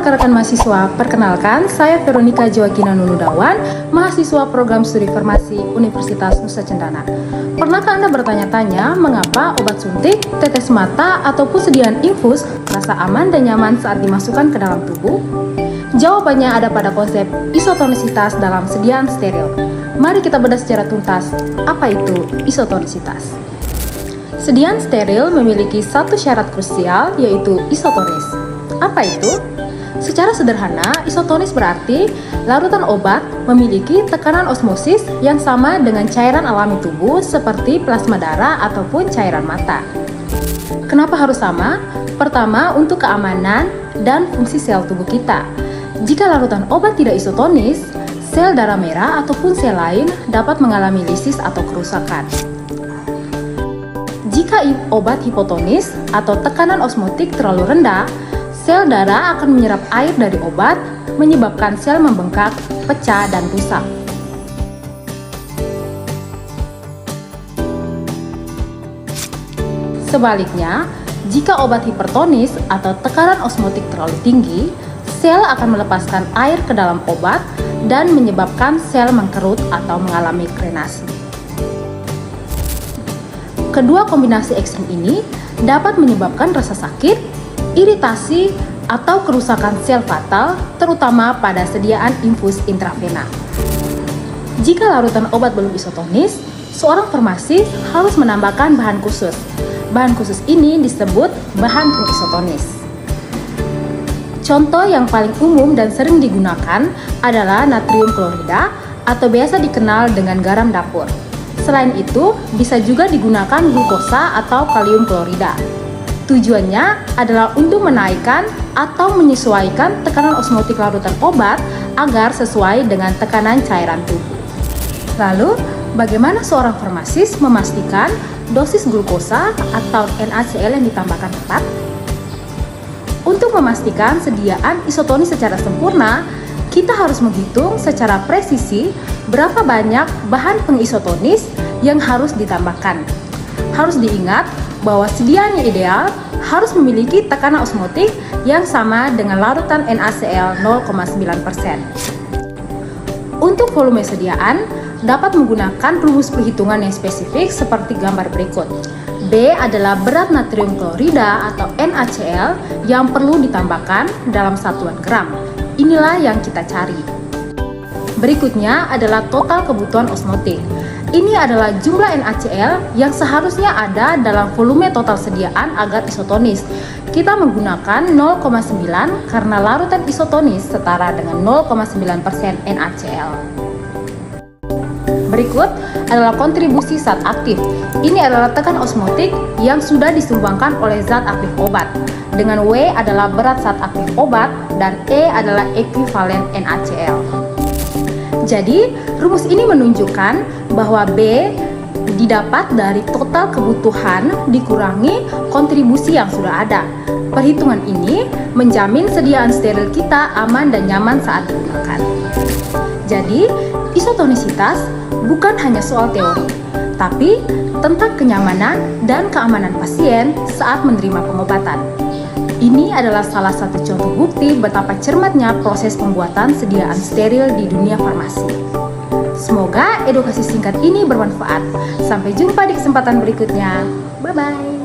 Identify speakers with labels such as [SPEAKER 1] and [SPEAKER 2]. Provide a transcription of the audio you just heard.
[SPEAKER 1] rekan-rekan mahasiswa, perkenalkan saya Veronica Joaquina Nunudawan, mahasiswa program studi farmasi Universitas Nusa Cendana. Pernahkah Anda bertanya-tanya mengapa obat suntik, tetes mata, ataupun sediaan infus terasa aman dan nyaman saat dimasukkan ke dalam tubuh? Jawabannya ada pada konsep isotonisitas dalam sediaan steril. Mari kita bedah secara tuntas, apa itu isotonisitas? Sediaan steril memiliki satu syarat krusial, yaitu isotonis. Apa itu? Secara sederhana, isotonis berarti larutan obat memiliki tekanan osmosis yang sama dengan cairan alami tubuh seperti plasma darah ataupun cairan mata. Kenapa harus sama? Pertama, untuk keamanan dan fungsi sel tubuh kita. Jika larutan obat tidak isotonis, sel darah merah ataupun sel lain dapat mengalami lisis atau kerusakan. Jika obat hipotonis atau tekanan osmotik terlalu rendah, sel darah akan menyerap air dari obat, menyebabkan sel membengkak, pecah, dan rusak. Sebaliknya, jika obat hipertonis atau tekanan osmotik terlalu tinggi, sel akan melepaskan air ke dalam obat dan menyebabkan sel mengkerut atau mengalami krenasi. Kedua kombinasi ekstrim ini dapat menyebabkan rasa sakit, iritasi, atau kerusakan sel fatal, terutama pada sediaan infus intravena. Jika larutan obat belum isotonis, seorang farmasis harus menambahkan bahan khusus. Bahan khusus ini disebut bahan pengisotonis. Contoh yang paling umum dan sering digunakan adalah natrium klorida atau biasa dikenal dengan garam dapur. Selain itu, bisa juga digunakan glukosa atau kalium klorida. Tujuannya adalah untuk menaikkan atau menyesuaikan tekanan osmotik larutan obat agar sesuai dengan tekanan cairan tubuh. Lalu, bagaimana seorang farmasis memastikan dosis glukosa atau NaCl yang ditambahkan tepat? Untuk memastikan sediaan isotonis secara sempurna, kita harus menghitung secara presisi berapa banyak bahan pengisotonis yang harus ditambahkan. Harus diingat bahwa sediaan yang ideal harus memiliki tekanan osmotik yang sama dengan larutan NaCl 0,9%. Untuk volume sediaan, dapat menggunakan rumus perhitungan yang spesifik seperti gambar berikut. B adalah berat natrium klorida atau NaCl yang perlu ditambahkan dalam satuan gram. Inilah yang kita cari. Berikutnya adalah total kebutuhan osmotik. Ini adalah jumlah NaCl yang seharusnya ada dalam volume total sediaan agar isotonis. Kita menggunakan 0,9 karena larutan isotonis setara dengan 0,9% NaCl. Berikut adalah kontribusi zat aktif. Ini adalah tekanan osmotik yang sudah disumbangkan oleh zat aktif obat. Dengan W adalah berat zat aktif obat dan E adalah ekuivalen NaCl. Jadi, rumus ini menunjukkan bahwa B didapat dari total kebutuhan dikurangi kontribusi yang sudah ada. Perhitungan ini menjamin sediaan steril kita aman dan nyaman saat digunakan. Jadi, isotonisitas bukan hanya soal teori, tapi tentang kenyamanan dan keamanan pasien saat menerima pengobatan. Ini adalah salah satu contoh bukti betapa cermatnya proses pembuatan sediaan steril di dunia farmasi. Semoga edukasi singkat ini bermanfaat. Sampai jumpa di kesempatan berikutnya. Bye-bye.